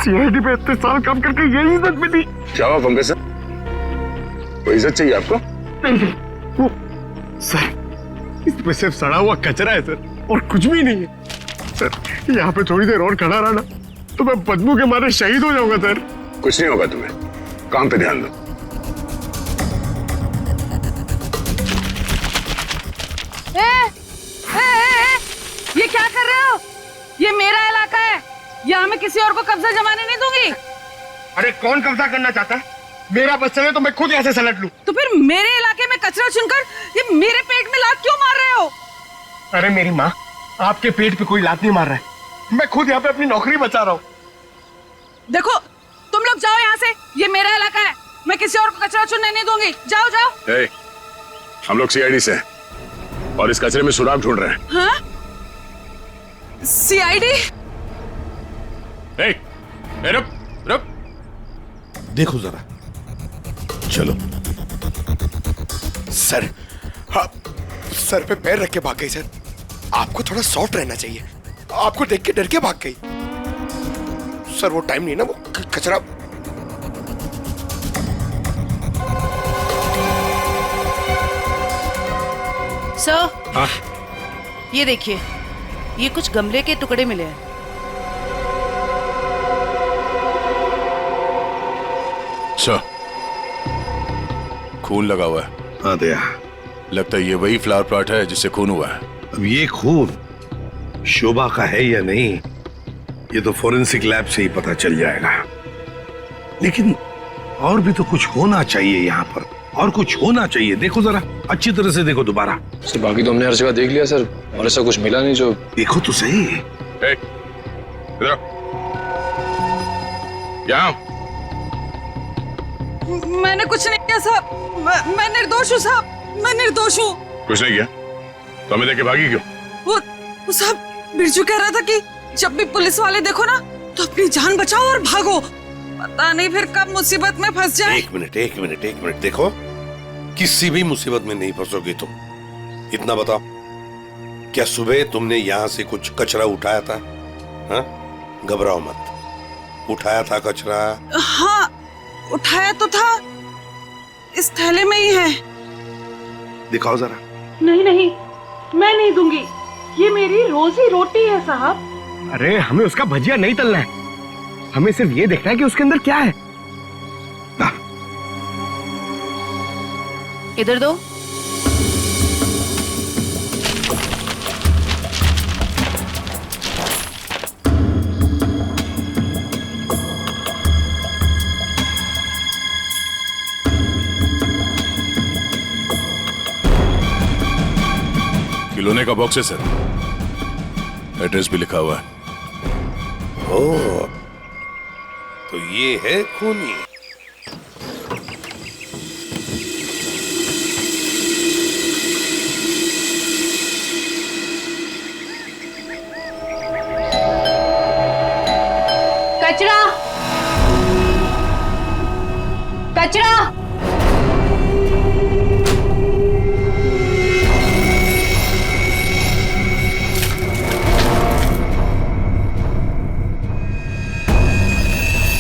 CID पे इतने साल काम करके यही इज्जत मिली। क्या हुआ पंकज सर, कोई इज्जत चाहिए आपको? नहीं, वो सर इसमें सिर्फ सड़ा हुआ कचरा है सर, और कुछ भी नहीं है सर। यहाँ पे थोड़ी देर और खड़ा रहा ना तो मैं बदबू के मारे शहीद हो जाऊंगा सर। कुछ नहीं होगा तुम्हें, काम पे ध्यान दो। ये क्या कर रहे हो? ये मेरा इलाका है, यहाँ मैं किसी और को कब्जा जमाने नहीं दूंगी। अरे कौन कब्जा करना चाहता है? मेरा बस चले तो मैं खुद यहाँ से सलट लूं। तो फिर मेरे इलाके में कचरा चुनकर ये मेरे पेट में लात क्यों मार रहे हो? अरे मेरी माँ, आपके पेट पे कोई लात नहीं मार रहा है, मैं खुद यहाँ पे अपनी नौकरी बचा रहा हूँ। देखो तुम लोग जाओ यहाँ से, ये मेरा इलाका है, मैं किसी और को कचरा चुनने नहीं दूंगी। जाओ जाओ। हम लोग सीआईडी से हैं और इस कचरे में सुराग ढूंढ रहे हैं। हाँ? सीआईडी? रुक रुक, देखो जरा, चलो। सर, हाँ, सर पे पैर रख के भाग गई सर। आपको थोड़ा सॉफ्ट रहना चाहिए, आपको देख के डर के भाग गई सर। वो टाइम नहीं ना, वो कचरा। सर, हाँ? ये देखिए, ये कुछ गमले के टुकड़े मिले हैं। सर, खून लगा हुआ है। हाँ दया, लगता है ये वही फ्लावर प्लॉट है जिससे खून हुआ है। अब ये खून शोभा का है या नहीं, ये तो फोरेंसिक लैब से ही पता चल जाएगा। लेकिन और भी तो कुछ होना चाहिए यहाँ पर, और कुछ होना चाहिए। देखो जरा, अच्छी तरह से देखो दोबारा। सर बाकी तो हमने हर जगह देख लिया सर, और ऐसा कुछ मिला नहीं। जो देखो तो सही। यहाँ मैंने कुछ नहीं किया साहब, मैं निर्दोष हूँ साहब, मैं निर्दोष हूँ। कुछ नहीं किया तो हमें देके भागी क्यों? वो साहब बिरजू कह रहा था कि जब भी पुलिस वाले देखो ना तो अपनी जान बचाओ और भागो, पता नहीं फिर कब मुसीबत में फंस जाए। एक मिनट, देखो, किसी भी मुसीबत में नहीं फंसोगे तुम। इतना बताओ, क्या सुबह तुमने यहाँ से कुछ कचरा उठाया था? हाँ, घबराओ मत, उठाया था कचरा? हाँ उठाया तो था, इस थैले में ही है। दिखाओ जरा। नहीं नहीं, मैं नहीं दूंगी, ये मेरी रोजी रोटी है साहब। अरे हमें उसका भजिया नहीं तलना है, हमें सिर्फ ये देखना है कि उसके अंदर क्या है। इधर दो। खिलौने का बॉक्स है सर, एड्रेस भी लिखा हुआ है। ओह, तो ये है खूनी। कचरा, कचरा।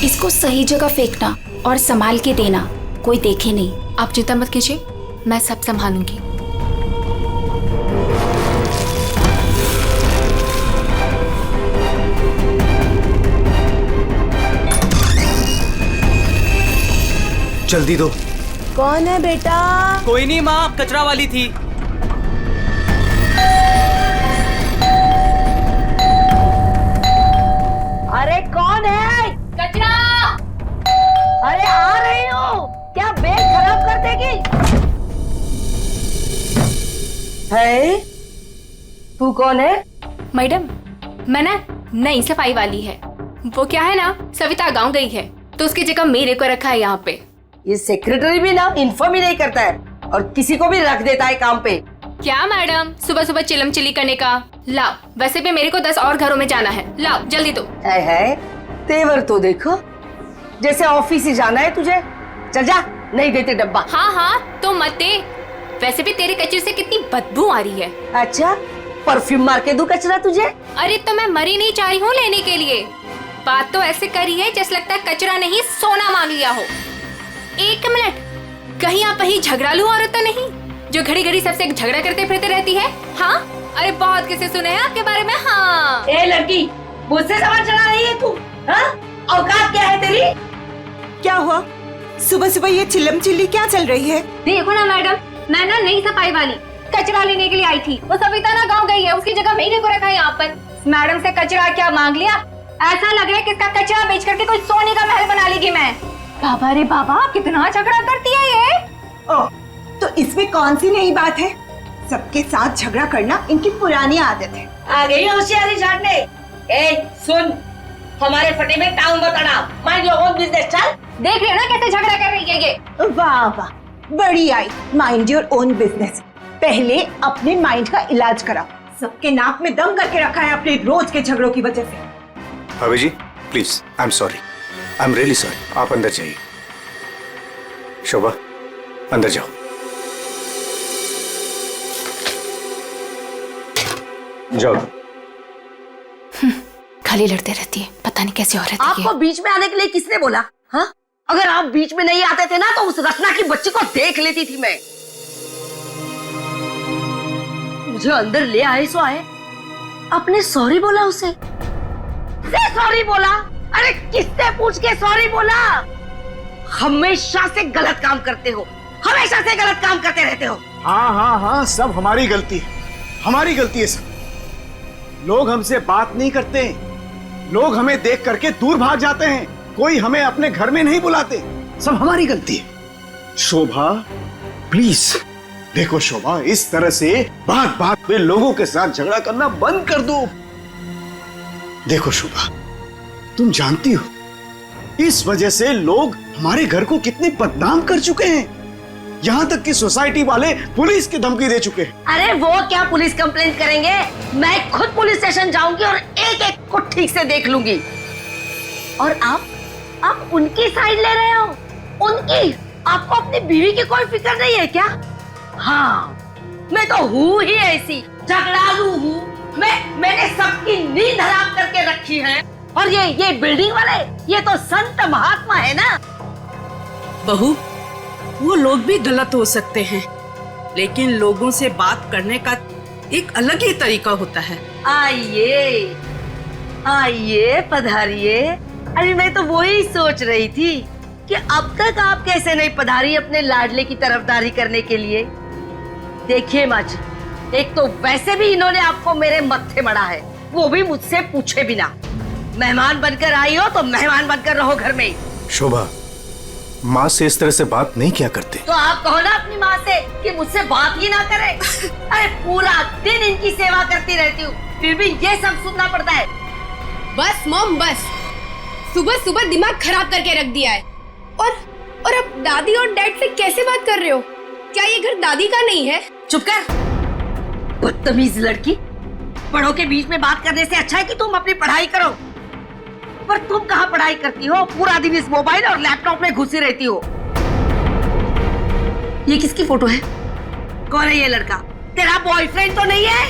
इसको सही जगह फेंकना और संभाल के देना, कोई देखे नहीं। आप चिंता मत कीजिए, मैं सब संभालूंगी। जल्दी दो। कौन है बेटा? कोई नहीं माँ, कचरा वाली थी। अरे कौन है? कचरा। अरे आ रही हूँ, क्या बैग खराब कर देगी? है? तू कौन है? मैडम, मैं ना नई सफाई वाली है। वो क्या है ना, सविता गांव गई है तो उसकी जगह मेरे को रखा है यहाँ पे। ये सेक्रेटरी भी ना इन्फॉर्म ही नहीं करता है और किसी को भी रख देता है काम पे। क्या मैडम, सुबह सुबह चिलम चिली करने का? लाओ, वैसे भी मेरे को 10 और घरों में जाना है। लाओ जल्दी दो। है तेवर तो देखो, जैसे ऑफिस ही जाना है तुझे। चल जा, नहीं देते डब्बा। हाँ हाँ तो मत दे। वैसे भी तेरे कचरे से कितनी बदबू आ रही है। अच्छा, परफ्यूम मार के दूं कचरा तुझे? अरे तो मैं मरी नहीं चाह रही हूँ लेने के लिए। बात तो ऐसे करी है जैसे लगता है कचरा नहीं सोना मांग लिया हो। एक मिनट, कहीं आप वही झगड़ालू औरत तो नहीं जो घड़ी घड़ी सबसे झगड़ा करते फिरते रहती है? हाँ, अरे बहुत किसे सुने हैं आपके बारे में। हाँ ए लड़की, मुझसे सवाल चला रही है तू? हाँ, औकात क्या है तेरी? क्या हुआ? सुबह सुबह ये चिल्लम चिल्ली क्या चल रही है? देखो ना मैडम, मैं ना नई सफाई वाली कचरा लेने के लिए आई थी। वो सविता ना गाँव गई है, उसकी जगह मैंने को रखा है यहाँ पर। मैडम से कचरा क्या मांग लिया? ऐसा लग रहा है कि इसका कचरा बेच करके कोई सोने का महल बना लेगी मैं। बाबा रे बाबा, कितना झगड़ा करती है ये। ओह, तो इसमें कौन सी नई बात है? सबके साथ झगड़ा करना इनकी पुरानी आदत है। आ गई होशियारी झाड़ने। ए सुन, हमारे फटे में टाउन मत अड़ा, माइंड योर ओन बिजनेस। चल, देख रहे हो ना कैसे झगड़ा कर रही है ये। वाह वाह, बड़ी आई, माइंड योर ओन बिजनेस। पहले अपने माइंड का इलाज कराओ। सबके नाक में दम करके रखा है अपने रोज के झगड़ों की वजह से। भाभी जी please, I am sorry, I am really sorry. आप अंदर जाइए। शोभा, अंदर जाओ। जाओ। खाली लड़ते रहती है, पता नहीं कैसी औरत है ये। आपको बीच में आने के लिए किसने बोला? हाँ, अगर आप बीच में नहीं आते थे ना तो उस रत्ना की बच्ची को देख लेती थी मैं। मुझे अंदर ले आए सो आए, आपने सॉरी बोला उसे? सॉरी बोला? अरे किससे पूछ के सॉरी बोला? हमेशा से गलत काम करते हो, हमेशा से गलत काम करते रहते हो। हाँ हाँ हाँ, सब हमारी गलती है, हमारी गलती है सब। लोग हमसे बात नहीं करते, लोग हमें देख करके दूर भाग जाते हैं, कोई हमें अपने घर में नहीं बुलाते, सब हमारी गलती है। शोभा प्लीज देखो, शोभा इस तरह से बात बात में लोगों के साथ झगड़ा करना बंद कर दो। देखो शोभा, तुम जानती हो इस वजह से लोग हमारे घर को कितने बदनाम कर चुके हैं, यहाँ तक कि सोसाइटी वाले पुलिस की धमकी दे चुके हैं। अरे वो क्या पुलिस कंप्लेंट करेंगे, मैं खुद पुलिस स्टेशन जाऊंगी और एक एक को ठीक से देख लूंगी। और आप उनकी साइड ले रहे हो? उनकी? आपको अपनी बीवी की कोई फिक्र नहीं है क्या? हाँ, मैं तो हूँ ही ऐसी, झगड़ालू हूँ। मैंने सबकी नींद हराम करके रखी है। और ये बिल्डिंग वाले, ये तो संत महात्मा है ना। बहू, वो लोग भी गलत हो सकते हैं, लेकिन लोगों से बात करने का एक अलग ही तरीका होता है। आइए आइए, पधारिए। अरे मैं तो वही सोच रही थी कि अब तक आप कैसे नहीं पधारी अपने लाडले की तरफदारी करने के लिए। देखिए माँ जी, एक तो वैसे भी इन्होंने आपको मेरे मत्थे मड़ा है, वो भी मुझसे पूछे बिना। मेहमान बनकर आई हो तो मेहमान बनकर रहो घर में। शोभा, माँ से इस तरह से बात नहीं किया करते। तो आप कहो ना अपनी माँ से कि मुझसे बात ही ना करे। अरे पूरा दिन इनकी सेवा करती रहती हूँ, फिर भी ये सब सुनना पड़ता है। बस मॉम बस, सुबह सुबह दिमाग खराब करके रख दिया है। और अब दादी और डैड से कैसे बात कर रहे हो? क्या ये घर दादी का नहीं है? चुप कर, बदतमीज लड़की। बड़ों के बीच में बात करने से अच्छा है कि तुम अपनी पढ़ाई करो। पर तुम कहाँ पढ़ाई करती हो, पूरा दिन इस मोबाइल और लैपटॉप में घुसी रहती हो। ये किसकी फोटो है? कौन है ये लड़का? तेरा बॉयफ्रेंड तो नहीं है?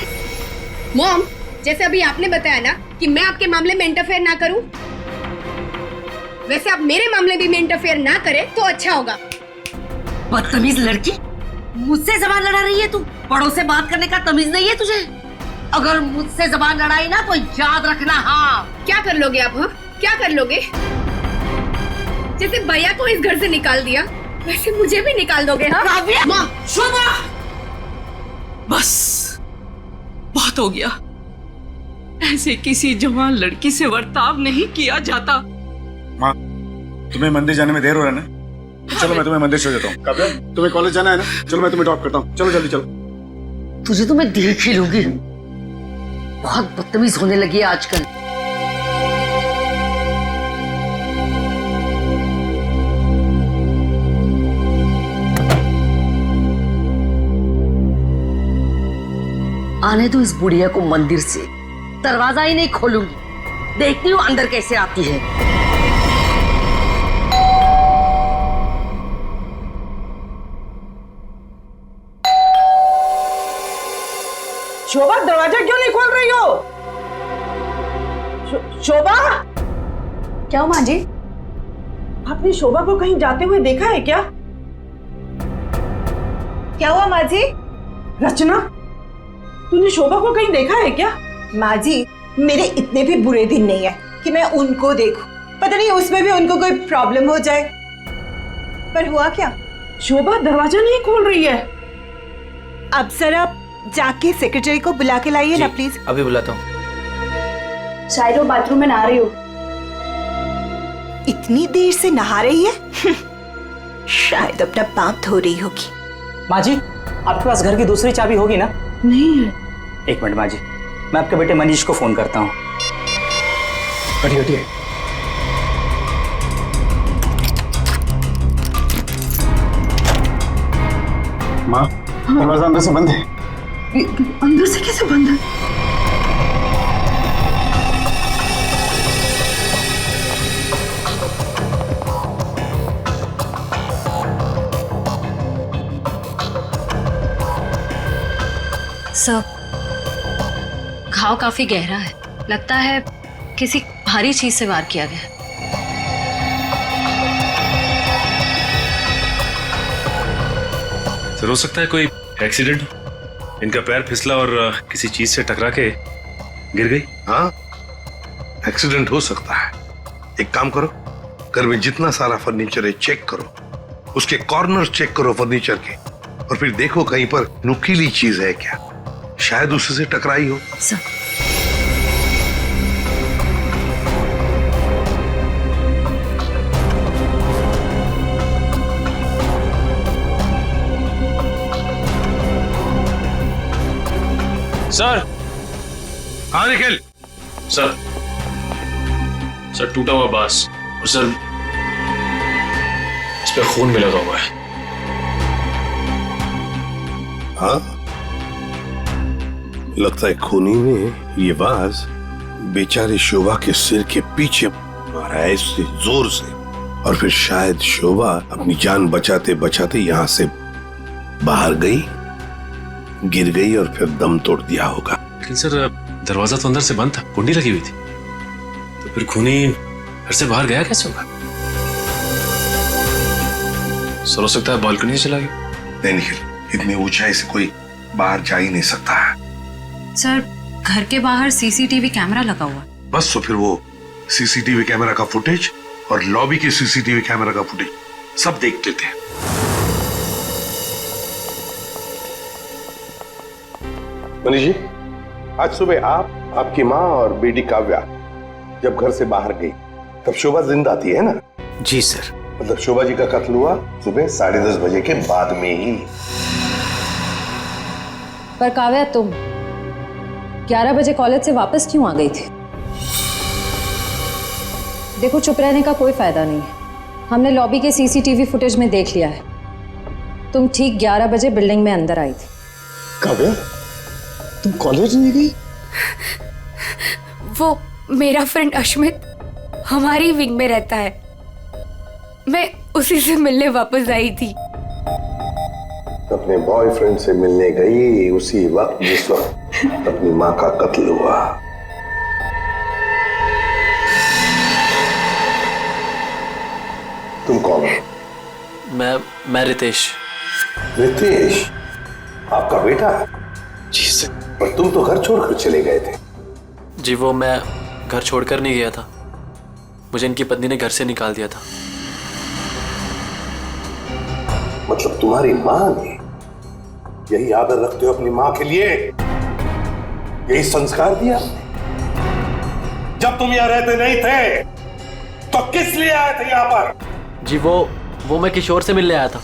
मॉम, जैसे अभी आपने बताया ना कि मैं आपके मामले में इंटरफेयर ना करूं, वैसे आप मेरे मामले भी में इंटरफेयर ना करें तो अच्छा होगा। बदतमीज लड़की, मुझसे जबान लड़ा रही है तू। बड़ों से बात करने का तमीज नहीं है तुझे? अगर मुझसे जबान लड़ाई ना तो याद रखना। हाँ, क्या कर लोगे आप? हाँ, क्या कर लोगे? जैसे भैया को इस घर से निकाल दिया, वैसे मुझे भी निकाल दोगे? हाँ? माँ, शोभा, बस बहुत हो गया। ऐसे किसी जवान लड़की से बर्ताव नहीं किया जाता। माँ, तुम्हें मंदिर जाने में देर हो रहा है ना, चलो मैं तुम्हें मंदिर छोड़ देता हूँ। काव्या, तुम्हें कॉलेज जाना है ना, चलो मैं तुम्हें ड्रॉप करता हूँ। चलो जल्दी चलो। तुझे तो मैं देख ही लूंगी। बहुत बदतमीज होने लगी है आजकल। आने दो इस बुढ़िया को मंदिर से, दरवाजा ही नहीं खोलूंगी, देखती हूँ अंदर कैसे आती है। शोभा, दरवाजा क्यों नहीं खोल रही हो? शोभा, क्या माँ जी? आपने शोभा को कहीं जाते हुए देखा है क्या? क्या हुआ माँ जी? रचना, तूने शोभा को कहीं देखा है क्या? माँ जी, मेरे इतने भी बुरे दिन नहीं है कि मैं उनको देखूं। पता नहीं उसमें भी उनको कोई प्रॉब्लम हो जाए। पर हुआ क्या? शोभा दरवाजा नहीं खोल रही है। अब सर आप जाके सेक्रेटरी को बुला के लाइए ना प्लीज। अभी बुलाता हूँ। शायद वो बाथरूम में नहा रही हो। इतनी देर से नहा रही है? शायद अपना पाप धो रही होगी। माँ जी, आपके पास घर की दूसरी चाबी होगी ना? नहीं है। एक मिनट माँ जी, मैं आपके बेटे मनीष को फोन करता हूँ। हटिए हटिए। माँ, दरवाजा अंदर से बंद है। अंदर से कैसे बंद है? सर, घाव काफी गहरा है, लगता है किसी भारी चीज से वार किया गया है। सर, हो सकता है कोई एक्सीडेंट हो। इनका पैर फिसला और किसी चीज से टकरा के गिर गई। हाँ, एक्सीडेंट हो सकता है। एक काम करो, घर में जितना सारा फर्नीचर है चेक करो, उसके कॉर्नर चेक करो फर्नीचर के, और फिर देखो कहीं पर नुकीली चीज है क्या, शायद उससे टकराई हो। Sir, sir. हाँ निखिल। सर, टूटा हुआ बांस और सर इस पे खून भी लगा हुआ है। हाँ, लगता है खूनी ने ये बांस बेचारी शोभा के सिर के पीछे मारा है इससे जोर से, और फिर शायद शोभा अपनी जान बचाते बचाते यहाँ से बाहर गई, गिर गई और फिर दम तोड़ दिया होगा। लेकिन सर, दरवाजा तो अंदर से बंद था, कुंडी लगी हुई थी, तो फिर खूनी घर से बाहर गया कैसे होगा? सर, हो सकता है बालकनी से चला गया। नहीं निखिल, इतनी ऊंचाई से कोई बाहर जा ही नहीं सकता है। सर, घर के बाहर सीसीटीवी कैमरा लगा हुआ है। बस तो फिर वो सीसीटीवी कैमरा का फुटेज और लॉबी के सीसीटीवी कैमरा का फुटेज सब देख लेते हैं। मनीष जी, आज सुबह आप, आपकी माँ और बेटी काव्या जब घर से बाहर गई तब शोभा जिंदा थी, है ना? जी सर। मतलब शोभा जी का कत्ल हुआ सुबह 10:30 बजे के बाद में ही। पर काव्या, तुम 11 बजे कॉलेज से वापस क्यों आ गई थी? देखो, चुप रहने का कोई फायदा नहीं है। हमने लॉबी के सीसीटीवी फुटेज में देख लिया है, तुम ठीक 11 बजे बिल्डिंग में अंदर आई थी। काव्या, तुम कॉलेज नहीं गई? वो मेरा फ्रेंड अश्मित हमारी विंग में रहता है, मैं उसी से मिलने वापस आई थी। अपने बॉयफ्रेंड से मिलने गई उसी वक्त जिस वक्त अपनी माँ का कत्ल हुआ। तुम कौन हो? मैं रितेश। रितेश, आपका बेटा? जी सर। पर तुम तो घर छोड़कर चले गए थे। जी, वो मैं घर छोड़कर नहीं गया था, मुझे इनकी पत्नी ने घर से निकाल दिया था। मतलब तुम्हारी माँ ने यही आदर रखते हो अपनी माँ के लिए, यही संस्कार दिया? जब तुम यहाँ रहते नहीं थे तो किस लिए आए थे यहाँ पर? जी, वो मैं किशोर से मिलने आया था।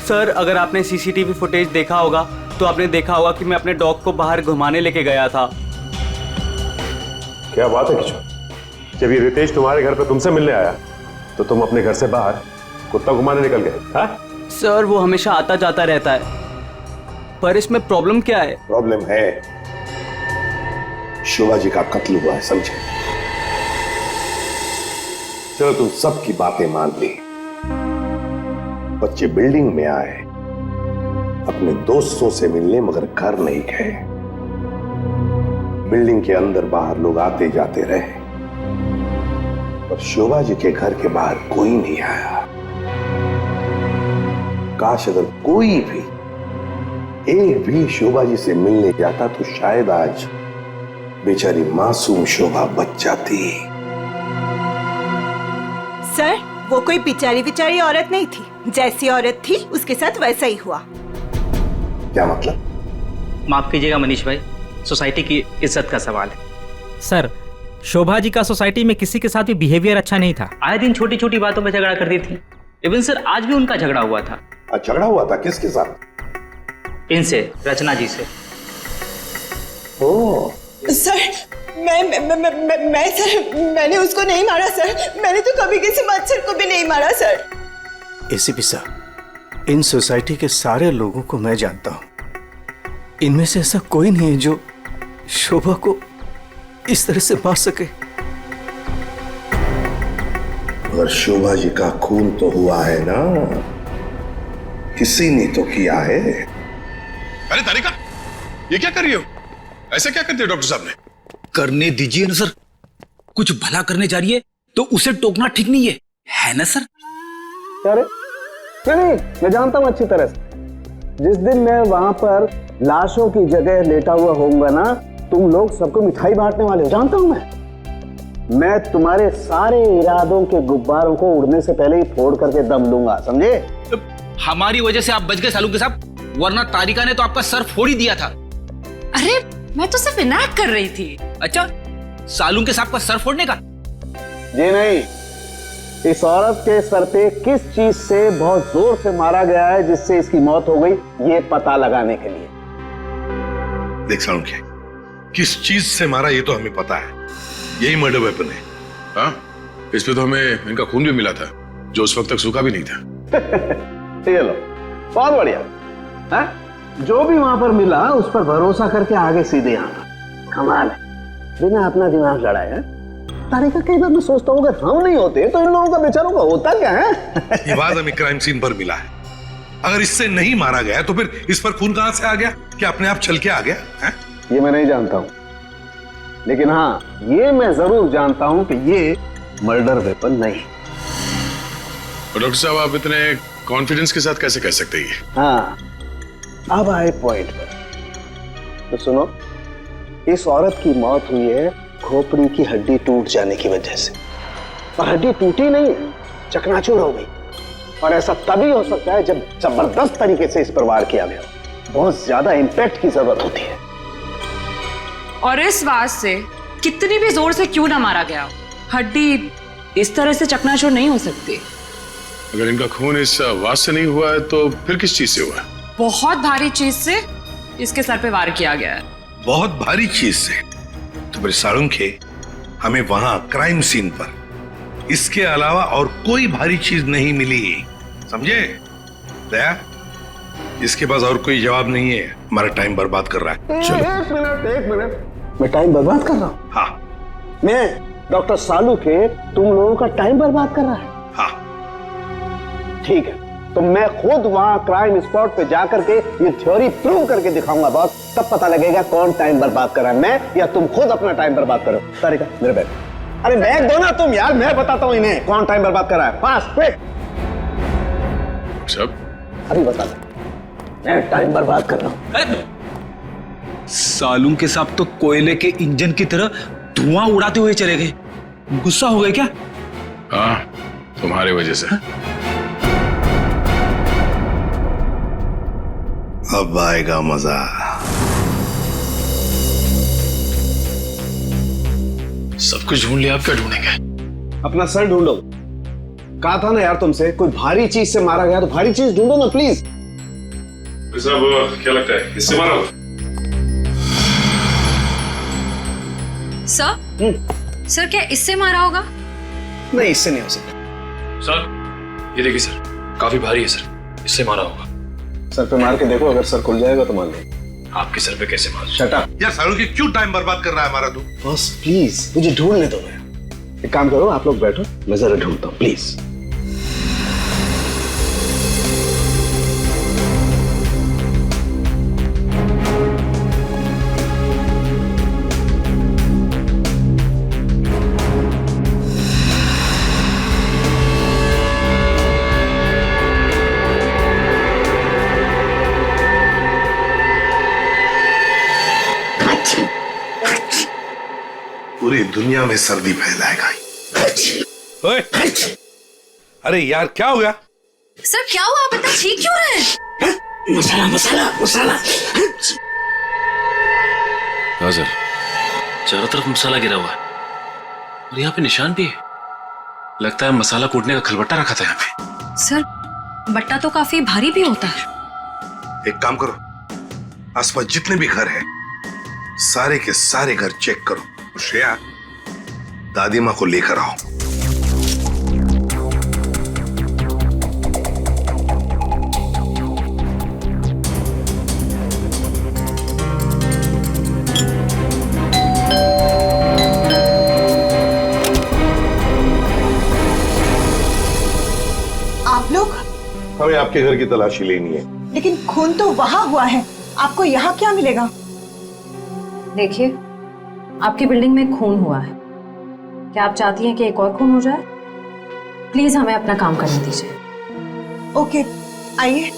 सर, अगर आपने सीसीटीवी फुटेज देखा होगा तो आपने देखा होगा कि मैं अपने डॉग को बाहर घुमाने लेके गया था। क्या बात है किशोर, जब ये रितेश तुम्हारे घर पे तुमसे मिलने आया तो तुम अपने घर से बाहर कुत्ता घुमाने निकल गए? हाँ? सर, वो हमेशा आता जाता रहता है, पर इसमें प्रॉब्लम क्या है? प्रॉब्लम है, शोभा जी का कत्ल हुआ है, समझे? चलो तुम सबकी बातें मान ली, बच्चे बिल्डिंग में आए, अपने दोस्तों से मिलने, मगर घर नहीं गए। बिल्डिंग के अंदर बाहर लोग आते जाते रहे, और शोभा जी के घर के बाहर कोई नहीं आया। काश अगर कोई भी, एक भी शोभा जी से मिलने जाता तो शायद आज बेचारी मासूम शोभा बच जाती। सर, वो कोई बेचारी औरत नहीं थी, जैसी औरत थी उसके साथ वैसा ही हुआ। क्या मतलब? माफ कीजिएगा मनीष भाई, सोसाइटी की इज्जत का सवाल है। सर, शोभा जी का सोसाइटी में किसी के साथ भी बिहेवियर अच्छा नहीं था। आए दिन छोटी छोटी बातों में झगड़ा करती थी। इवन सर आज भी उनका झगड़ा हुआ था। झगड़ा हुआ था? किसके साथ? इनसे, रचना जी से। ओह सर, मैं सर, मैंने उसको नहीं मारा सर। मैंने तो कभी किसी मच्छर को भी नहीं मारा सर। एसीपी साहब, इन सोसाइटी के सारे लोगों को मैं जानता हूं, इनमें से ऐसा कोई नहीं है जो शोभा को इस तरह से मार सके। मगर शोभा जी का खून तो हुआ है ना, किसी ने तो किया है। अरे तारिका, ये क्या कर रही हो? ऐसा क्या कर दिया डॉक्टर साहब ने? करने दीजिए ना सर, कुछ भला करने जा रही है तो उसे टोकना ठीक नहीं है ना सर? अरे नहीं, मैं जानता हूं अच्छी तरह से। जिस दिन मैं वहां पर लाशों की जगह लेटा हुआ होऊंगा ना, तुम लोग सबको मिठाई बांटने वाले हो, जानता हूं मैं तुम्हारे सारे इरादों के गुब्बारों को उड़ने से पहले ही फोड़ करके दम लूंगा, समझे? हमारी वजह से आप बच गए सालू के साहब, वरना तारिका ने तो आपका सर फोड़ ही दिया था। अरे मैं तो सिर्फ इनायत कर रही थी। अच्छा, सालू के साहब का सर फोड़ने का? जी नहीं, इस औरत के सर पे किस चीज से बहुत जोर से मारा गया है जिससे इसकी मौत हो गई, ये पता लगाने के लिए। देख सालुंखे, किस चीज से मारा ये तो हमें पता है, यही मर्डर वेपन है। हाँ, इस पे तो हमें इनका खून भी मिला था, जो उस वक्त तक सूखा भी नहीं था। ये लो, बहुत बढ़िया। हाँ? जो भी वहां पर मिला उस पर भरोसा करके आगे सीधे आना, कमाल है, बिना अपना दिमाग लड़ाए। तारिका, कई बार मैं सोचता हूँ अगर हम नहीं होते तो इन लोगों का बेचारों का होता क्या है? ये बात हमें क्राइम सीन पर मिला है। अगर इससे नहीं मारा गया तो फिर इस पर खून कहां से आ गया? क्या अपने आप छल के आ गया है? ये मैं नहीं जानता हूं, लेकिन हाँ ये मैं जरूर जानता हूं कि ये मर्डर वेपन नहीं। और डॉक्टर साहब, आप इतने कॉन्फिडेंस के साथ कैसे कह सकते हैं? हाँ, अब आए पॉइंट पर। तो सुनो, इस औरत की मौत हुई है खोपड़ी की हड्डी टूट जाने की वजह से, और हड्डी टूटी नहीं, चकनाचूर हो गई। और ऐसा तभी हो सकता है जब जबरदस्त तरीके से इस पर वार किया गया, बहुत ज्यादा इंपैक्ट की जरूरत होती है। और इस बात से कितनी भी जोर से क्यों ना मारा गया, हड्डी इस तरह से चकनाचूर नहीं हो सकती। अगर इनका खून इस आवाज से नहीं हुआ है तो फिर किस चीज से हुआ है? बहुत भारी चीज से इसके सर पे वार किया गया है। बहुत भारी चीज से? तो फिर सालुंखे, हमें वहां क्राइम सीन पर इसके अलावा और कोई भारी चीज नहीं मिली, समझे? दया, इसके पास और कोई जवाब नहीं है, हमारा टाइम बर्बाद कर रहा है। चलो। एक मिनट, मैं टाइम बर्बाद कर रहा हूँ? हाँ। मैं डॉक्टर सालुंखे तुम लोगों का टाइम बर्बाद कर रहा है? हाँ। ठीक है, तो मैं खुद वहां क्राइम स्पॉट पे जाकर के ये थ्योरी प्रूव करके दिखाऊंगा बॉस, तब पता लगेगा कौन टाइम बर्बाद कर रहा है, मैं या तुम खुद अपना टाइम बर्बाद करो। तारिका, मेरे बैग। अरे बैग दो ना तुम यार, मैं बताता हूँ इन्हें कौन टाइम बर्बाद कर रहा है। Fast, quick. सब अभी बता दे, मैं टाइम बर्बाद कर रहा हूँ। सालू के साहब तो कोयले के इंजन की तरह धुआं उड़ाते हुए चले गए, गुस्सा हो गए क्या? हाँ, तुम्हारी वजह से। अब आएगा मजा। सब कुछ ढूंढ लिया, आप क्या ढूंढेंगे? अपना सर ढूंढो। कहा था ना यार तुमसे, कोई भारी चीज से मारा गया तो भारी चीज ढूंढो ना प्लीज। साहब, क्या लगता है इससे मारा होगा? सर, सर क्या इससे मारा होगा? नहीं, इससे नहीं हो सकता। सर, ये देखिए सर, काफी भारी है सर, इससे मारा होगा। सर पे मार के देखो, अगर सर खुल जाएगा तो मान लो। आपके सर पे कैसे मार? शट अप यार सारू की क्यों टाइम बर्बाद कर रहा है हमारा तू? बॉस प्लीज मुझे ढूंढने दो। एक काम करो, आप लोग बैठो, मैं जरा ढूंढता हूँ प्लीज। पूरी दुनिया में सर्दी फैलाएगा। ओए, अरे यार क्या हो गया? सर क्या हुआ, आप इतना ठीक क्यों रहे हैं? मसाला मसाला मसाला। हाँ सर, चारों तरफ मसाला गिरा हुआ है और यहाँ पे निशान भी है। लगता है मसाला कूटने का खलबट्टा रखा था यहाँ पे। सर बट्टा तो काफी भारी भी होता है। एक काम करो, आसपास जितने भी घर हैं, सारे के सारे घर चेक करो। श्रेया, दादी माँ को लेकर आओ। आप लोग? हमें आपके घर की तलाशी लेनी है। लेकिन खून तो वहां हुआ है, आपको यहाँ क्या मिलेगा? देखिए, आपकी बिल्डिंग में खून हुआ है। क्या आप चाहती हैं कि एक और खून हो जाए? प्लीज हमें अपना काम करने दीजिए। ओके, आइए।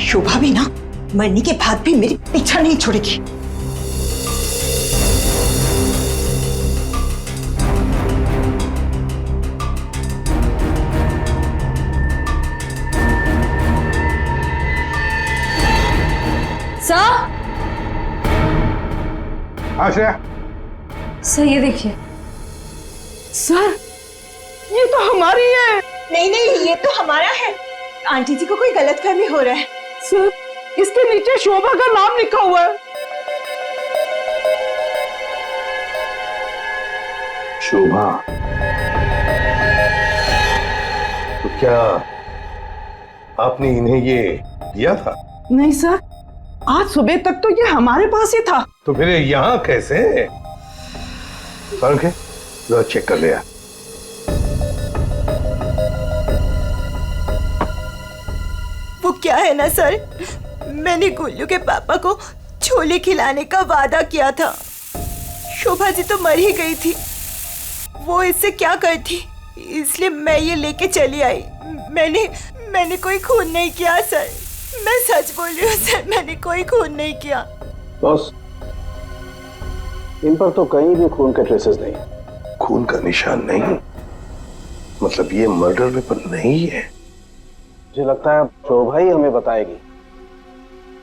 शोभा भी ना मरने के बाद भी मेरे पीछा नहीं छोड़ेगी। आश्रया, सर ये देखिए। सर ये तो हमारी है। नहीं नहीं, ये तो हमारा है। आंटी जी को कोई गलतफहमी हो रहा है। सर इसके नीचे शोभा का नाम लिखा हुआ है। शोभा? तो क्या आपने इन्हें ये दिया था? नहीं सर, आज सुबह तक तो ये हमारे पास ही था। तो फिर यहाँ कैसे? के जरा चेक कर लिया। वो क्या है ना सर, मैंने गुल्लू के पापा को छोले खिलाने का वादा किया था। शोभा जी तो मर ही गई थी, वो इससे क्या करती, इसलिए मैं ये लेके चली आई। मैंने कोई खून नहीं किया सर, मैं सच बोल रही हूँ सर, मैंने कोई खून नहीं किया। बॉस, इन पर तो कहीं भी खून के ट्रेसेस नहीं। खून का निशान नहीं? मतलब ये मर्डर वेपन नहीं है? मुझे लगता है शोभा ही हमें बताएगी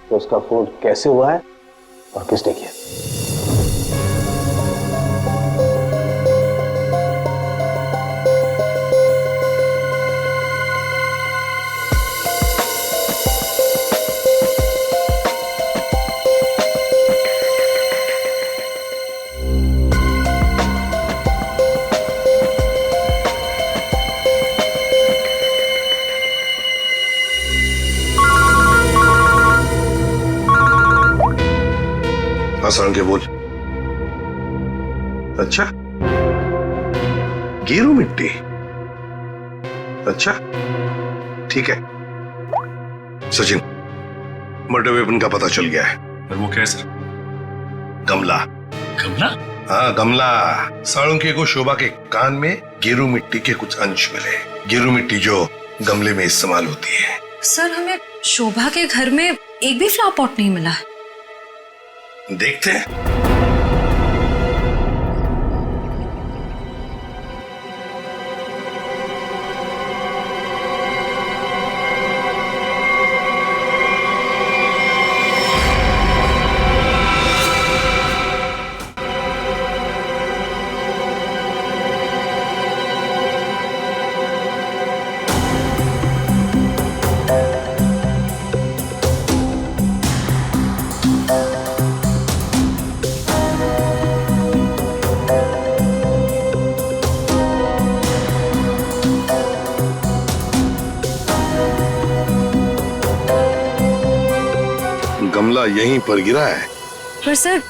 कि उसका खून कैसे हुआ है और किसने किया। के बोल। अच्छा, गेरू मिट्टी। अच्छा ठीक है सचिन, मर्डर वेपन का पता चल गया है। पर वो क्या है सर? गमला। गमला? हाँ गमला। साळुंखे को शोभा के कान में गेरू मिट्टी के कुछ अंश मिले। गेरू मिट्टी जो गमले में इस्तेमाल होती है। सर हमें शोभा के घर में एक भी फ्लावर पॉट नहीं मिला। देखते हैं। गमला यहीं पर गिरा है। पर सर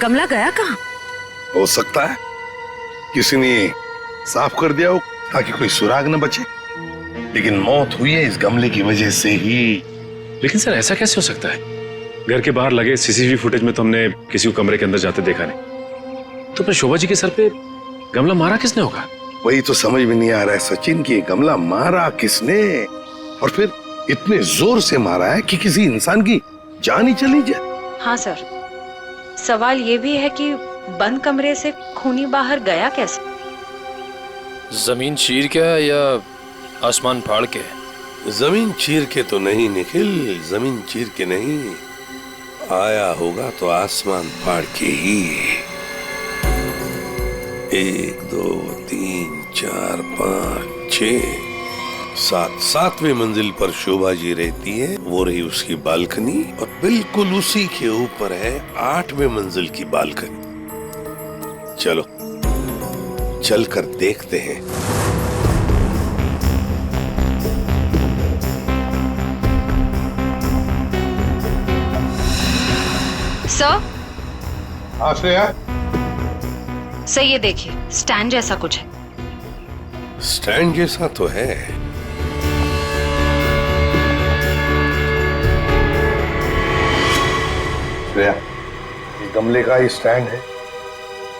गमला गया कहाँ? हो सकता है किसी ने साफ कर दिया हो ताकि कोई सुराग न बचे, लेकिन मौत हुई है इस गमले की वजह से ही। लेकिन सर ऐसा कैसे हो सकता है? घर के बाहर लगे सीसीटीवी फुटेज में तो हमने किसी को कमरे के अंदर जाते देखा नहीं। तो फिर शोभा जी के सर पे गमला मारा किसने होगा? वही तो समझ में नहीं आ रहा है सचिन कि गमला मारा किसने, और फिर इतने जोर से मारा है कि किसी इंसान की जान ही चली जाए। हाँ सर, सवाल ये भी है कि बंद कमरे से खूनी बाहर गया कैसे? जमीन चीर के या आसमान फाड़ के? जमीन चीर के तो नहीं निखिल, जमीन चीर के नहीं, आया होगा तो आसमान फाड़ के ही। 1 2 3 4 5 6 7 7वें मंजिल पर शोभा जी रहती है, वो रही उसकी बालकनी, और बिल्कुल उसी के ऊपर है 8वें मंजिल की बालकनी। चलो चलकर देखते हैं। सर, हाँ श्रेया। सर ये देखिए, स्टैंड जैसा कुछ है। स्टैंड जैसा तो है। श्रेया, ये गमले का ही स्टैंड है।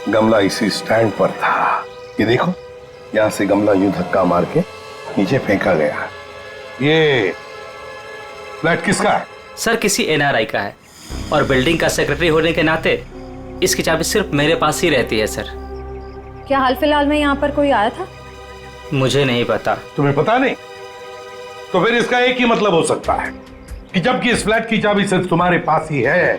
गमला इसी स्टैंड पर था। ये देखो, यहाँ से गमला यूं धक्का मार के नीचे फेंका गया। ये फ्लैट किसका है? सर किसी एनआरआई का है, और बिल्डिंग का सेक्रेटरी होने के नाते इसकी चाबी सिर्फ मेरे पास ही रहती है सर। क्या हाल फिलहाल में यहाँ पर कोई आया था? मुझे नहीं पता। तुम्हें पता नहीं? तो फिर इसका एक ही मतलब हो सकता है कि जबकि इस फ्लैट की चाबी सिर्फ तुम्हारे पास ही है,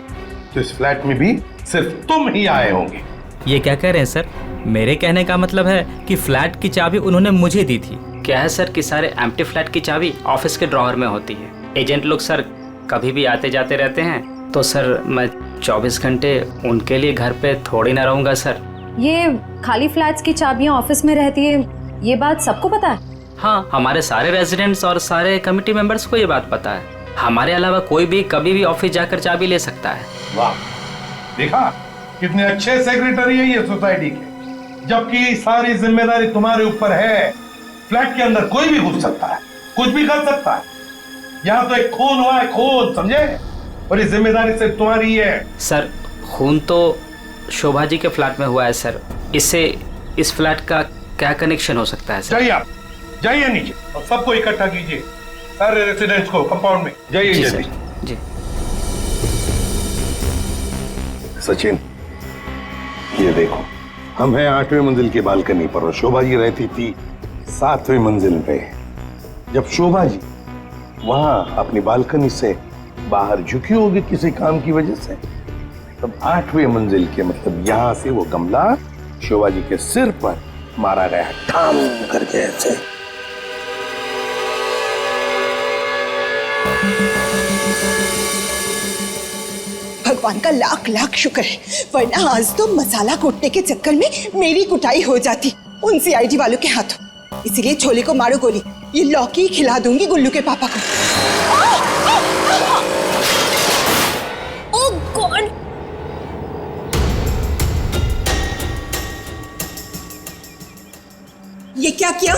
तो इस फ्लैट में भी सिर्फ तुम ही आए होंगे। ये क्या कह रहे हैं सर? मेरे कहने का मतलब है कि फ्लैट की चाबी उन्होंने मुझे दी थी। क्या है सर कि सारे एम्प्टी फ्लैट की चाबी ऑफिस के ड्रॉअर में होती है। एजेंट लोग सर कभी भी आते जाते रहते हैं, तो सर मैं 24 घंटे उनके लिए घर पे थोड़ी ना रहूंगा सर। ये खाली फ्लैट्स की चाबियां ऑफिस में रहती है, ये बात सबको पता है? हाँ, हमारे सारे रेजिडेंट्स और सारे कमिटी मेंबर्स को ये बात पता है। हमारे अलावा कोई भी कभी भी ऑफिस जाकर चाबी ले सकता है। वाह, देखा कितने अच्छे सेक्रेटरी है ये सोसाइटी के, जबकि सारी जिम्मेदारी तुम्हारे ऊपर है। फ्लैट के अंदर कोई भी घुस सकता है, कुछ भी कर सकता है। यहाँ तो एक खून हुआ है, खून, समझे? और ये जिम्मेदारी सिर्फ तुम्हारी है। सर खून तो शोभा जी के फ्लैट में हुआ है सर, इससे इस फ्लैट का क्या कनेक्शन हो सकता है सर? जाइए, आप जाइए नीचे और सबको इकट्ठा कीजिए, सारे रेसिडेंट्स को कंपाउंड में। जाइए जल्दी। जी सचिन, ये देखो, हम हैं 8वें मंजिल की बालकनी पर और शोभा जी रहती थी 7वें मंजिल पे। जब शोभा जी वहां अपनी बालकनी से बाहर झुकी होगी किसी काम की वजह से, तब 8वें मंजिल के मतलब यहां से वो गमला शोभा जी के सिर पर मारा गया, ठाम करके ऐसे। भगवान का लाख लाख शुक्र है, वरना आज तो मसाला कूटने के चक्कर में मेरी कुटाई हो जाती उन सीआईडी वालों के हाथों। इसीलिए छोले को मारो गोली, ये लौकी खिला दूंगी गुल्लू के पापा को। ओह गॉड! ये क्या किया?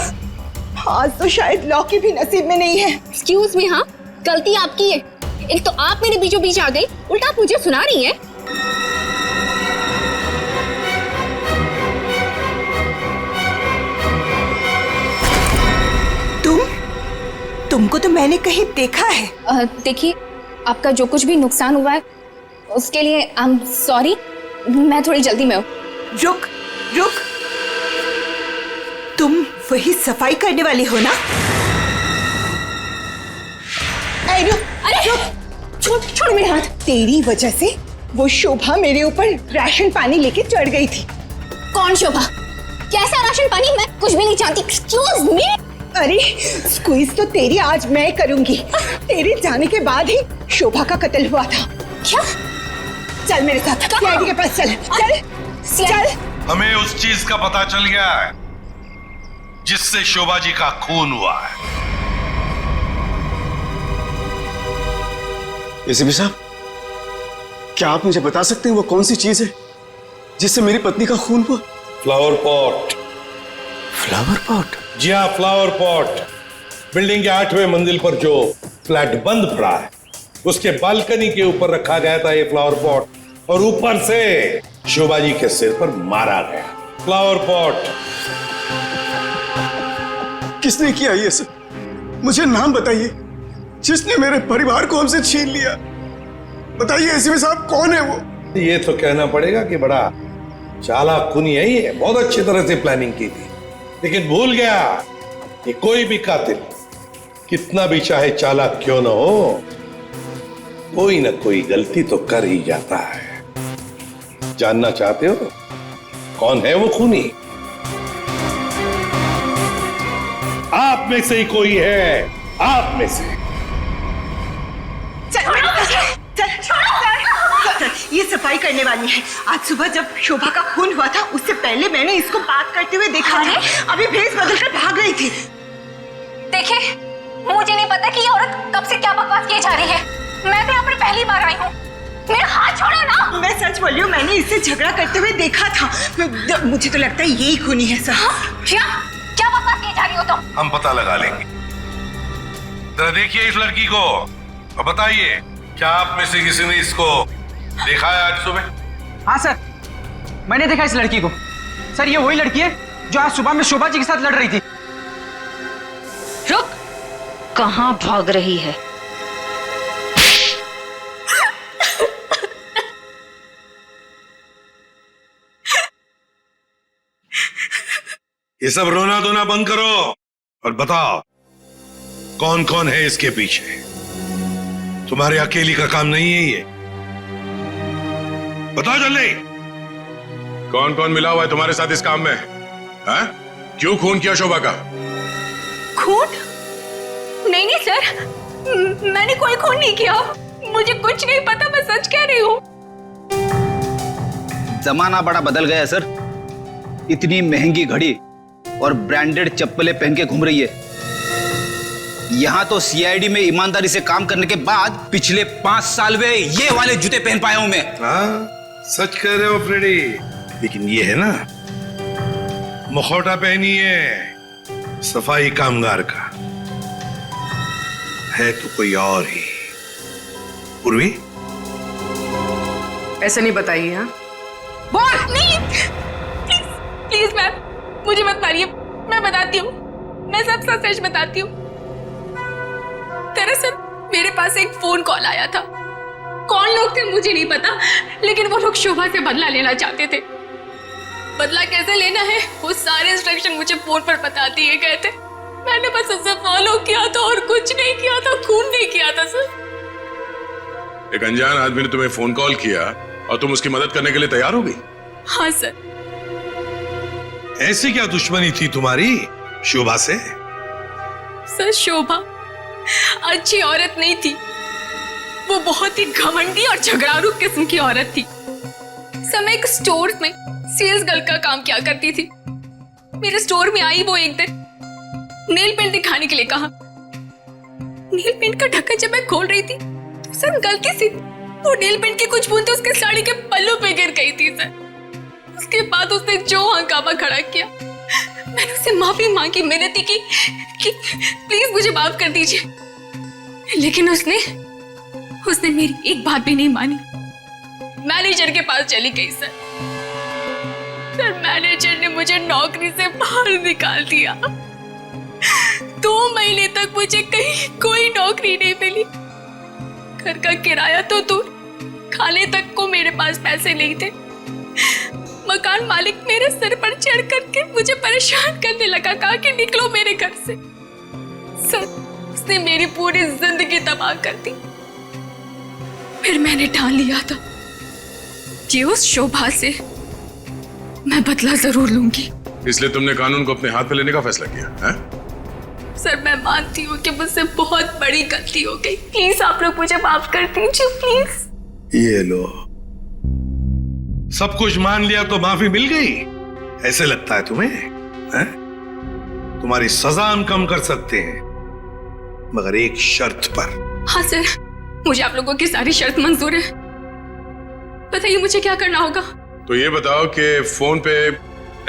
आज तो शायद लौकी भी नसीब में नहीं है। एक्सक्यूज मी, हाँ गलती आपकी है। एक तो आप मेरे बीचों बीच आ गई, उल्टा आप मुझे सुना रही हैं। तुमको तो मैंने कहीं देखा है। देखिए, आपका जो कुछ भी नुकसान हुआ है उसके लिए आई एम सॉरी। मैं थोड़ी जल्दी में हूँ। रुक रुक, तुम वही सफाई करने वाली हो ना? छोड़ मेरे हाथ। तेरी वजह से वो शोभा मेरे ऊपर राशन पानी लेके चढ़ गई थी। कौन शोभा? कैसा राशन पानी? मैं कुछ भी नहीं चाहती। Excuse me. अरे स्क्वीज तो तेरी आज मैं करूंगी। तेरे जाने के बाद ही शोभा का कत्ल हुआ था। क्या? चल मेरे साथ, सीआईडी के पास चल। चल चल। हमें उस चीज का पता चल गया है जिससे शोभा जी का खून हुआ है। एसीपी साहब, क्या आप मुझे बता सकते हैं वो कौन सी चीज है जिससे मेरी पत्नी का खून हुआ? Flower pot. Flower pot? जी हाँ, फ्लावर पॉट। बिल्डिंग के 8वें मंजिल पर जो फ्लैट बंद पड़ा है उसके बालकनी के ऊपर रखा गया था ये फ्लावर पॉट और ऊपर से शोभा जी के सिर पर मारा गया। Flower pot. किसने किया ये सब? मुझे नाम बताइए जिसने मेरे परिवार को हमसे छीन लिया। बताइए एसीपी साहब, कौन है वो? ये तो कहना पड़ेगा कि बड़ा चालाक खूनी है ये, बहुत अच्छी तरह से प्लानिंग की थी, लेकिन भूल गया कि कोई भी कातिल कितना भी चाहे चालाक क्यों ना हो, कोई ना कोई गलती तो कर ही जाता है। जानना चाहते हो कौन है वो खूनी? आप में से ही कोई है, आप में से। ये सफाई करने वाली है। आज सुबह जब शोभा का खून हुआ था उससे पहले मैंने इसको बात करते हुए देखा था। अभी भेस बदलकर भाग रही थी। देखिए, मुझे नहीं पता कि ये औरत कब से क्या बकवास किए जा रही है। मैं तो यहाँ पर पहली बार आई हूँ। मेरा हाथ छोड़ो ना। मैं सच बोल रही हूँ, मैंने इससे झगड़ा करते हुए देखा था। मुझे तो लगता है यही खूनी है सर। क्या बकवास किए जा रही हो तुम? हम पता लगा लेंगे। जरा देखिए इस लड़की को और बताइए, क्या आप में से किसी ने इसको देखा है आज सुबह? हाँ सर, मैंने देखा इस लड़की को। सर, ये वही लड़की है जो आज सुबह में शोभा जी के साथ लड़ रही थी। रुक, कहाँ भाग रही है? ये सब रोना धोना बंद करो और बताओ कौन कौन है इसके पीछे। तुम्हारे अकेली का काम नहीं है ये, बताओ जल्दी। कौन कौन मिला हुआ है तुम्हारे साथ इस काम में? है? क्यों खून किया शोभा का? खून? नहीं नहीं सर, मैंने कोई खून नहीं किया। मुझे कुछ नहीं पता, मैं सच कह रही हूँ। जमाना बड़ा बदल गया है सर। इतनी महंगी घड़ी और ब्रांडेड चप्पलें पहन के घूम रही है। यहाँ तो सीआईडी में ईमानदारी से काम करने के बाद पिछले 5 साल में ये वाले जूते पहन पाया हूं मैं। हाँ, सच कह रहे हो फ्रेडी। लेकिन ये है ना, मुखौटा पहनी है सफाई कामगार का, है तो कोई और ही। पूर्वी, ऐसा नहीं बताइए। हाँ बोल नहीं, प्लीज प्लीज मैम, मुझे मत मारिए। मैं बताती हूँ, मैं सब सच बताती हूँ। दरअसल मेरे पास एक फोन कॉल आया था। कौन लोग थे मुझे नहीं पता, लेकिन वो लोग शोभा से बदला लेना चाहते थे। बदला कैसे लेना है वो सारे इंस्ट्रक्शन मुझे फोन पर बता दिए गए थे। मैंने बस उसे फॉलो किया था और कुछ नहीं किया था, खून नहीं किया था सर। एक अनजान आदमी ने तुम्हें फोन कॉल किया और तुम उसकी मदद करने के लिए तैयार हो गई? हाँ सर। ऐसी क्या दुश्मनी थी तुम्हारी शोभा से? सर, शोभा अच्छी औरत नहीं थी। वो बहुत ही घमंडी और झगड़ालू किस्म की औरत थी। समय एक स्टोर में सेल्स गर्ल का काम किया करती थी। मेरे स्टोर में आई वो एक दिन, नेल पेंट दिखाने के लिए कहा। नेल पेंट का ढक्कन जब मैं खोल रही थी तो सर गलती से वो नेल पेंट की कुछ बूंदें उसके साड़ी के पल्लू पे गिर गई थी सर। उसके बाद उसने जो हंगामा खड़ा किया, मैंने उससे माफी मांगी, मिन्नती की कि प्लीज मुझे माफ कर दीजिए, लेकिन उसने मेरी एक बात भी नहीं मानी। मैनेजर के पास चली गई सर। मैनेजर ने मुझे नौकरी से बाहर निकाल दिया। 2 महीने तक मुझे कहीं कोई नौकरी नहीं मिली। घर का किराया तो दूर, खाने तक को मेरे पास पैसे नहीं थे। मकान मालिक मेरे सिर पर चढ़ करके मुझे परेशान करने लगा, कहा कि निकलो मेरे घर से। सर, उसने मेरी पूरी जिंदगी तबाह कर दी। फिर मैंने ठान लिया था कि उस शोभा से मैं बदला जरूर लूंगी। इसलिए तुमने कानून को अपने हाथ में लेने का फैसला किया है? सर, मैं मानती हूँ कि मुझसे बहुत बड़ी गलती हो गई। प्लीज आप लोग मुझे माफ कर दीजिए, प्लीज। ये लो, सब कुछ मान लिया तो माफी मिल गई? ऐसे लगता है तुम्हें? है? तुम्हारी सजा हम कम कर सकते हैं, मगर एक शर्त पर। हाँ सर, मुझे आप लोगों की सारी शर्त मंजूर है। बताइए मुझे क्या करना होगा। तो ये बताओ कि फोन पे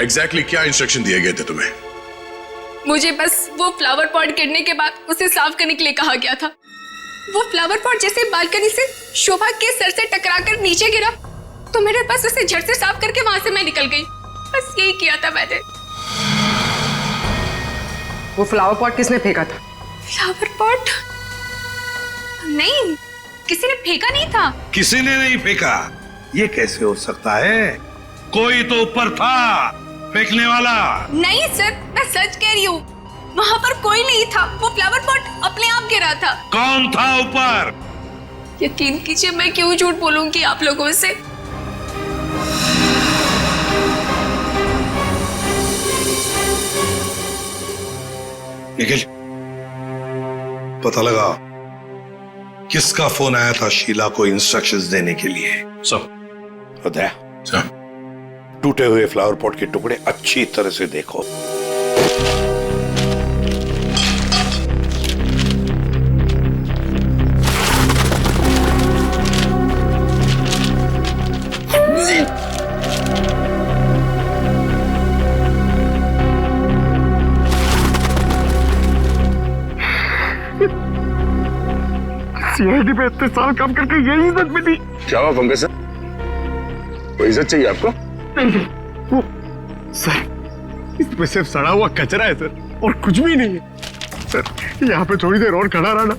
एग्जैक्टली क्या इंस्ट्रक्शन दिए गए थे तुम्हें? मुझे बस वो फ्लावर पॉट गिरने के बाद उसे साफ करने के लिए कहा गया था। वो फ्लावर पॉट जैसे बालकनी से शोभा के सर से टकराकर नीचे गिरा तो मेरे पास उसे झट से साफ करके वहां से मैं निकल गई। बस यही किया था मैंने। वो फ्लावर पॉट किसने फेंका था? Flower pot? नहीं, किसी ने फेंका नहीं था। किसी ने नहीं फेंका? ये कैसे हो सकता है? कोई तो ऊपर था फेंकने वाला। नहीं सर, मैं सच कह रही हूँ, वहाँ पर कोई नहीं था। वो फ्लावर पॉट अपने आप गिरा था। कौन था ऊपर? यकीन कीजिए, मैं क्यों झूठ बोलूंगी आप लोगों से। निखिल, पता लगा किसका फोन आया था शीला को इंस्ट्रक्शंस देने के लिए? सब उदय, टूटे हुए फ्लावर पॉट के टुकड़े अच्छी तरह से देखो। सीआईडी पे इतने साल काम करके यही इज्जत मिली। क्या हुआ पंकज सर? कोई इज्जत चाहिए आपको? नहीं, वो सर, इसमें सिर्फ सड़ा हुआ कचरा है सर, और कुछ भी नहीं है सर। यहाँ पे थोड़ी देर और खड़ा रहा ना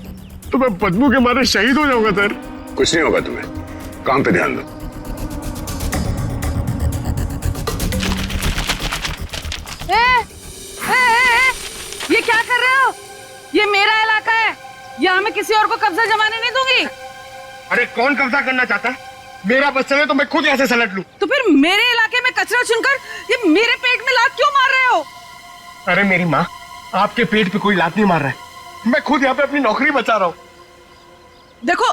तो मैं बदबू के मारे शहीद हो जाऊंगा सर। कुछ नहीं होगा तुम्हें, काम पे ध्यान दो। ये क्या कर रहे हो? ये मेरा इलाका है, यहाँ मैं किसी और को कब्जा जमाने नहीं दूंगी। अरे कौन कब्जा करना चाहता है? मेरा बस चले तो मैं खुद यहाँ से सलट लूं। तो फिर मेरे इलाके में कचरा चुनकर ये मेरे पेट में लात क्यों मार रहे हो? अरे मेरी माँ, आपके पेट पे कोई लात नहीं मार रहा है, मैं खुद यहाँ पे अपनी नौकरी बचा रहा हूँ। देखो,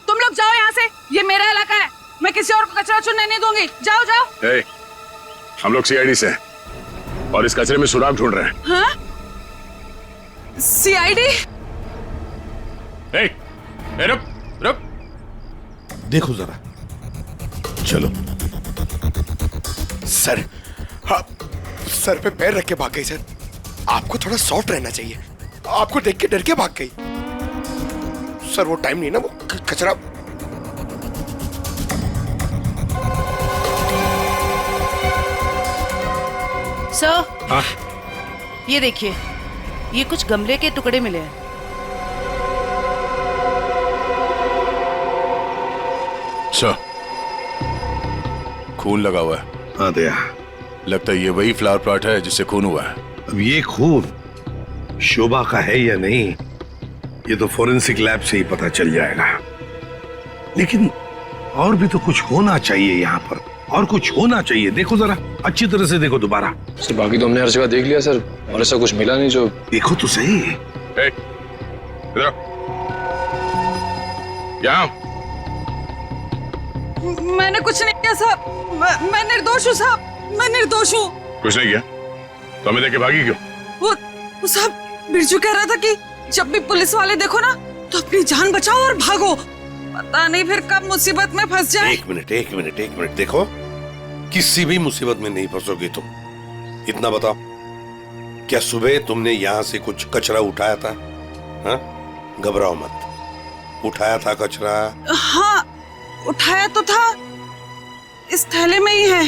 तुम लोग जाओ यहाँ से, ये मेरा इलाका है, मैं किसी और को कचरा चुनने नहीं दूंगी। जाओ जाओ। हम लोग सीआईडी से हैं और इस कचरे में सुराग ढूंढ रहे हैं। हाँ? सीआईडी? रुक रुक, देखो जरा, चलो। सर, हाँ, सर पे पैर रख के भाग गई सर। आपको थोड़ा सॉफ्ट रहना चाहिए, आपको देख के डर के भाग गई। सर वो टाइम नहीं ना, वो कचरा। सर, हाँ? ये देखिए, ये कुछ गमले के टुकड़े मिले हैं। सर, खून लगा हुआ है। हाँ दया, लगता है ये वही फ्लावर प्लॉट है जिससे खून हुआ है। अब ये खून शोभा का है या नहीं, ये तो फोरेंसिक लैब से ही पता चल जाएगा। लेकिन और भी तो कुछ होना चाहिए यहाँ पर, और कुछ होना चाहिए। देखो जरा, अच्छी तरह से देखो दोबारा। सर बाकी तो हमने हर जगह देख लिया सर, और ऐसा कुछ मिला नहीं जो। देखो तो सही। यहाँ मैंने कुछ नहीं किया साहब, मैं निर्दोष हूँ साहब, मैं निर्दोष हूँ। कुछ नहीं किया तो हमें देख के भागी क्यों? वो साहब, बिरजू कह रहा था कि जब भी पुलिस वाले देखो ना तो अपनी जान बचाओ और भागो, पता नहीं फिर कब मुसीबत में फंस जाए। एक मिनट, देखो, किसी भी मुसीबत में नहीं फंसोगे तुम। इतना बताओ, क्या सुबह तुमने यहाँ से कुछ कचरा उठाया था? हाँ? घबराओ मत, उठाया था कचरा? हाँ, उठाया तो था, इस थैले में ही है।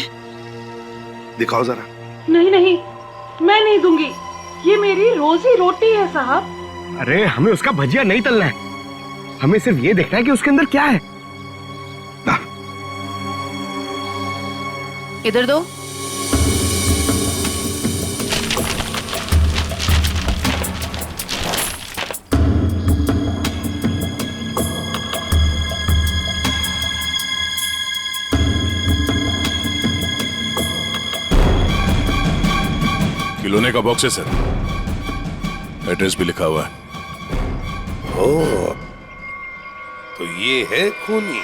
दिखाओ जरा। नहीं नहीं, मैं नहीं दूंगी, ये मेरी रोजी रोटी है साहब। अरे हमें उसका भजिया नहीं तलना है, हमें सिर्फ ये देखना है कि उसके अंदर क्या है। इधर दो। खिलौने का बॉक्स है सर, एड्रेस भी लिखा हुआ है। ओह, तो ये है खूनी।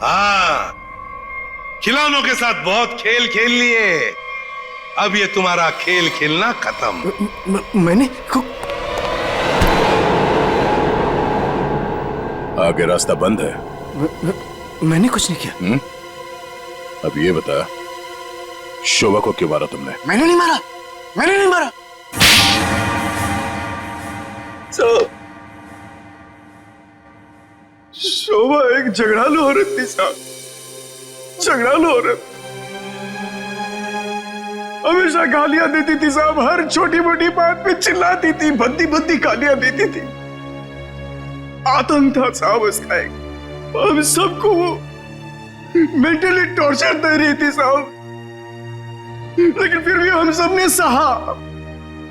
हाँ, खिलौनों के साथ बहुत खेल खेल लिए, अब ये तुम्हारा खेल खेलना खत्म। मैंने आगे रास्ता बंद है। मैंने कुछ नहीं किया। अब ये बता, शोभा को क्यों मारा तुमने? मैंने नहीं मारा, मैंने नहीं मारा। शोभा एक झगड़ालू औरत थी साहब, झगड़ालू औरत। हमेशा गालियां देती थी साहब, हर छोटी मोटी बात पे चिल्लाती थी, भद्दी भद्दी गालियां देती थी। आतंक था साहब उसका एक। हम सबको वो मेंटली टॉर्चर दे रही थी साहब, लेकिन फिर भी हम सबने सहा,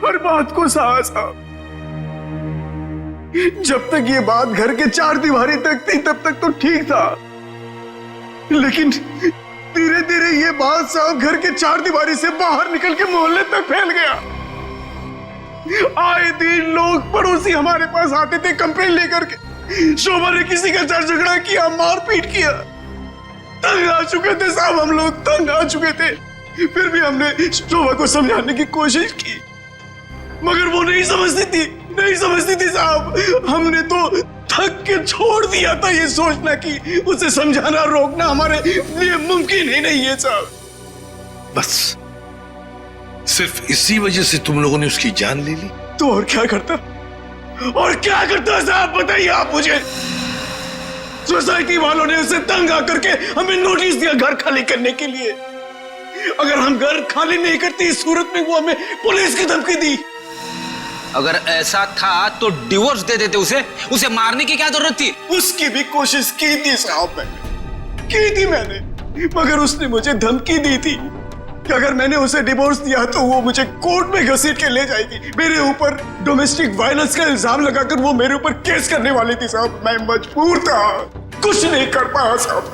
हर बात को सहा साहब। जब तक ये बात घर के चार दीवारी तक थी तब तक तो ठीक था, लेकिन धीरे धीरे ये बात साहब घर के चार दीवारी से बाहर निकल के मोहल्ले तक फैल गया। आए दिन लोग पड़ोसी हमारे पास आते थे कंप्लेंट लेकर के, शोभा ने किसी का झगड़ा किया, मारपीट किया। तंग आ चुके थे साहब, हम लोग तंग आ चुके थे। फिर भी हमने शोभा को समझाने की कोशिश की, मगर वो नहीं समझती थी, नहीं समझती थी साहब। हमने तो थक के छोड़ दिया था ये सोचना कि उसे समझाना रोकना हमारे लिए मुमकिन ही नहीं है साहब। बस सिर्फ इसी वजह से तुम लोगों ने उसकी जान ले ली? तो और क्या करता, और क्या करता साहब, बताइए आप मुझे। सोसाइटी वालों ने उसे तंग आकर के हमें नोटिस दिया घर खाली करने के लिए। अगर हम घर खाली नहीं करते इस सूरत में वो हमें पुलिस की धमकी दी। अगर ऐसा था तो डिवोर्स दे देते उसे मारने की क्या जरूरत थी? उसकी भी कोशिश की थी साहब, मैंने, मगर उसने मुझे धमकी दी थी कि अगर मैंने उसे डिवोर्स दिया तो वो मुझे कोर्ट में घसीट के ले जाएगी। मेरे ऊपर डोमेस्टिक वायलेंस का इल्जाम लगाकर वो मेरे ऊपर केस करने वाली थी साहब। मैं मजबूर था, कुछ नहीं कर पाया साहब।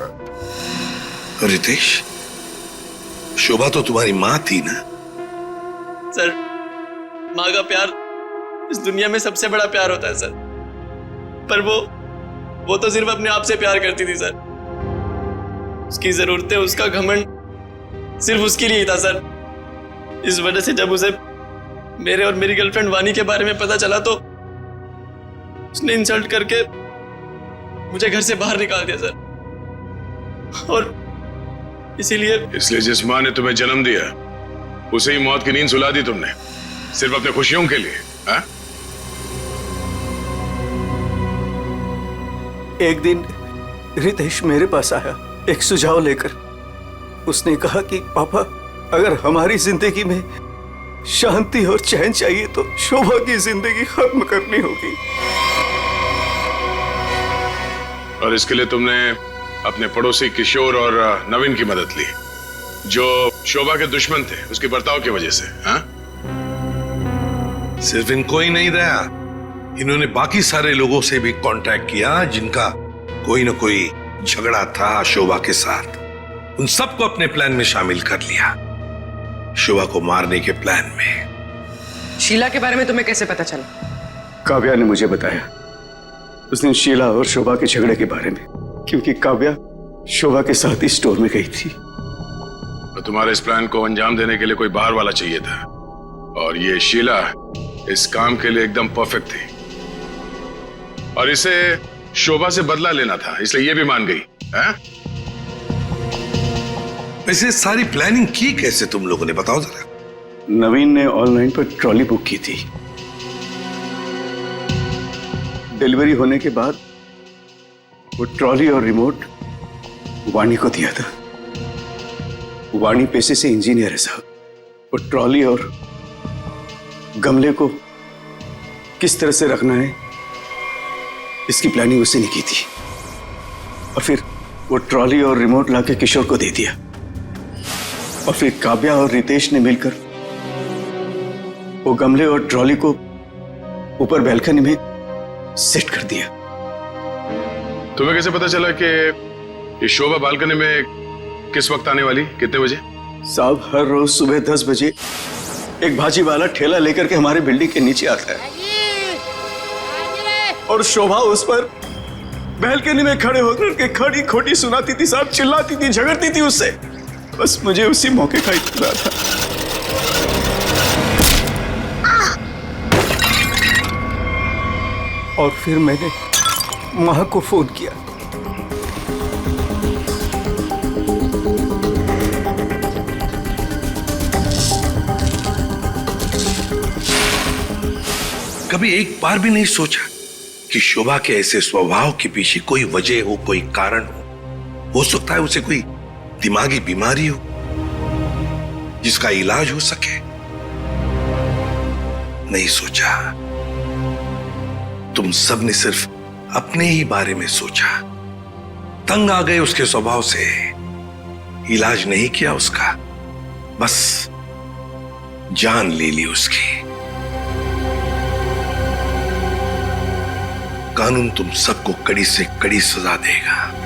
रितेश, शोभा तो तुम्हारी माँ थी ना? सर, माँ का प्यार इस दुनिया में सबसे बड़ा प्यार होता है सर, पर वो तो सिर्फ अपने आप से प्यार करती थी सर। उसकी जरूरतें, उसका घमंड सिर्फ उसके लिए ही था सर। इस वजह से जब उसे मेरे और मेरी गर्लफ्रेंड वानी के बारे में पता चला तो उसने इंसल्ट करके मुझे घर से बाहर निकाल दिया सर। और इसलिए जिस माँ ने तुम्हें जन्म दिया उसे ही मौत की नींद सुला दी तुमने, सिर्फ अपने खुशियों के लिए। हा? एक दिन रितेश मेरे पास आया एक सुझाव लेकर। उसने कहा कि पापा, अगर हमारी जिंदगी में शांति और चैन चाहिए तो शोभा की जिंदगी खत्म करनी होगी। और इसके लिए तुमने अपने पड़ोसी किशोर और नवीन की मदद ली, जो शोभा के दुश्मन थे उसके बर्ताव की वजह से। हाँ? सिर्फ इनको ही नहीं दया, इन्होंने बाकी सारे लोगों से भी कांटेक्ट किया जिनका कोई ना कोई झगड़ा था शोभा के साथ। उन सबको अपने प्लान में शामिल कर लिया, शोभा को मारने के प्लान में। शीला के बारे में तुम्हें कैसे पता चला? काव्या ने मुझे बताया उस दिन शीला और शोभा के झगड़े के बारे में, क्योंकि काव्या शोभा के साथ ही स्टोर में गई थी। तो तुम्हारे इस प्लान को अंजाम देने के लिए कोई बाहर वाला चाहिए था, और ये शीला इस काम के लिए एकदम परफेक्ट थी। और इसे शोभा से बदला लेना था, इसलिए ये भी मान गई। है? वैसे सारी प्लानिंग की कैसे तुम लोगों ने, बताओ जरा। नवीन ने ऑनलाइन पर ट्रॉली बुक की थी। डिलीवरी होने के बाद वो ट्रॉली और रिमोट वाणी को दिया था। वाणी पेशे से इंजीनियर है साहब। वो ट्रॉली और गमले को किस तरह से रखना है इसकी प्लानिंग उसने नहीं की थी। और फिर वो ट्रॉली और रिमोट लाके किशोर को दे दिया। और फिर काव्या और रितेश ने मिलकर वो गमले और ट्रॉली को ऊपर बैल्कनी में सेट कर दिया। तुम्हें कैसे पता चला कि ये शोभा बालकनी में किस वक्त आने वाली, कितने बजे? साहब, हर रोज सुबह 10 बजे एक भाजी वाला ठेला लेकर के हमारे बिल्डिंग के नीचे आता है, और शोभा उस पर बैल्कनी में खड़े होकर के खड़ी खोटी सुनाती थी साहब, चिल्लाती थी, झगड़ती थी उससे। बस मुझे उसी मौके का इंतजार था। और फिर मैंने मां को फोन किया। कभी एक बार भी नहीं सोचा कि शोभा के ऐसे स्वभाव के पीछे कोई वजह हो, कोई कारण हो सकता है उसे कोई दिमागी बीमारी हो जिसका इलाज हो सके। नहीं सोचा। तुम सब ने सिर्फ अपने ही बारे में सोचा, तंग आ गए उसके स्वभाव से, इलाज नहीं किया उसका, बस जान ले ली उसकी। कानून तुम सबको कड़ी से कड़ी सजा देगा।